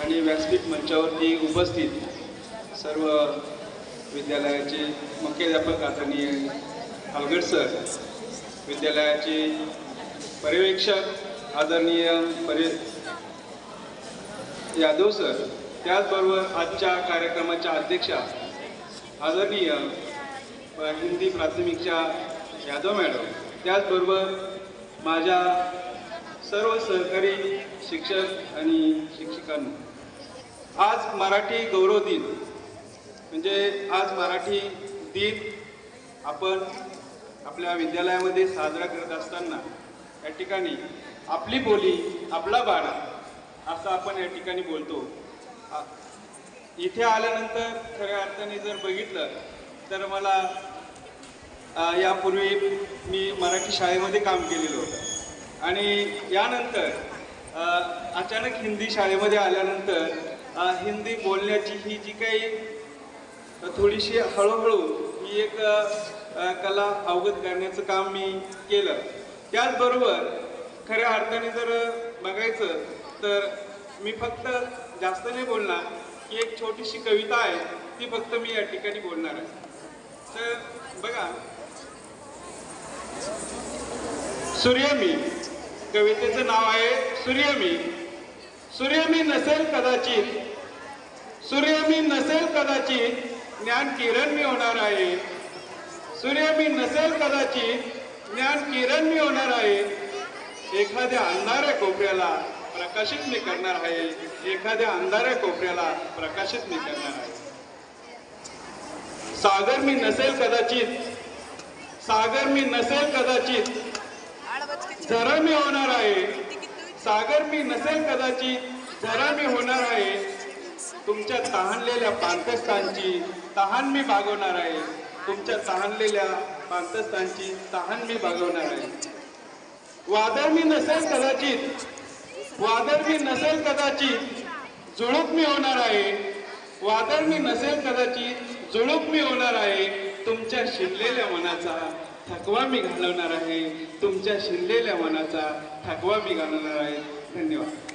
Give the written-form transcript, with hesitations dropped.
आणि व्यासपीठ मंचावरती उपस्थित सर्व विद्यालयाचे मुख्याध्यापक आदरणीय हलगड सर, विद्यालयाचे पर्यवेक्षक आदरणीय यादव सर, त्याचबरोबर आजच्या कार्यक्रमाच्या अध्यक्षा आदरणीय हिंदी प्राथमिकच्या यादव मॅडम, त्याचबरोबर माझ्या सर्व सहकारी शिक्षक आणि शिक्षिकांनो, आज मराठी गौरव दिन म्हणजे आज मराठी दिन आपण आपल्या विद्यालयामध्ये साजरा करत असताना या ठिकाणी आपली बोली आपला बाणा असं आपण या ठिकाणी बोलतो. इथे आल्यानंतर खऱ्या अर्थाने जर बघितलं तर मला यापूर्वी मी मराठी शाळेमध्ये काम केलेलं होतं आणि यानंतर अचानक हिंदी शाळेमध्ये आल्यानंतर हिंदी बोलण्याची ही जी काही थोडीशी हळूहळू ही एक कला अवगत करण्याचं काम मी केलं. त्याचबरोबर खऱ्या अर्थाने जर बघायचं तर मी फक्त जास्त नाही बोलणार की एक छोटीशी कविता आहे ती फक्त मी या ठिकाणी बोलणार आहे. तर बघा, सूर्यमी, कवितेचं नाव आहे सूर्यमी. सूर्यमी नसेल कदाचित, सूर्यमी नसेल कदाचित, ज्ञान किरण मी होणार आहे. सूर्यमी नसेल कदाचित, ज्ञान किरण मी होणार आहे. एखाद्या अंधाऱ्या कोपऱ्याला प्रकाशित मी करणार आहे. एखाद्या अंधाऱ्या कोपऱ्याला प्रकाशित मी करणार आहे. सागर मी नसेल कदाचित, सागर मी नसेल कदाचित, झरा मी होणार आहे. सागर मी नसेल कदाचित, झरा मी होणार आहे. तुमच्या तहानलेल्या पांतस्थानची तहान मी भागवणार आहे. तुमच्या तहानलेल्या पांतस्थानची तहान मी भागवणार आहे. वादळ मी नसेल कदाचित, वादळ मी नसेल कदाचित, झुळूक मी होणार आहे. वादळ मी नसेल कदाचित, झुळूक मी होणार आहे. तुमच्या शिरलेल्या मनाचा थकवा मी घालवणार आहे. तुमच्या शिरलेल्या मनाचा थकवा मी घालवणार आहे. धन्यवाद.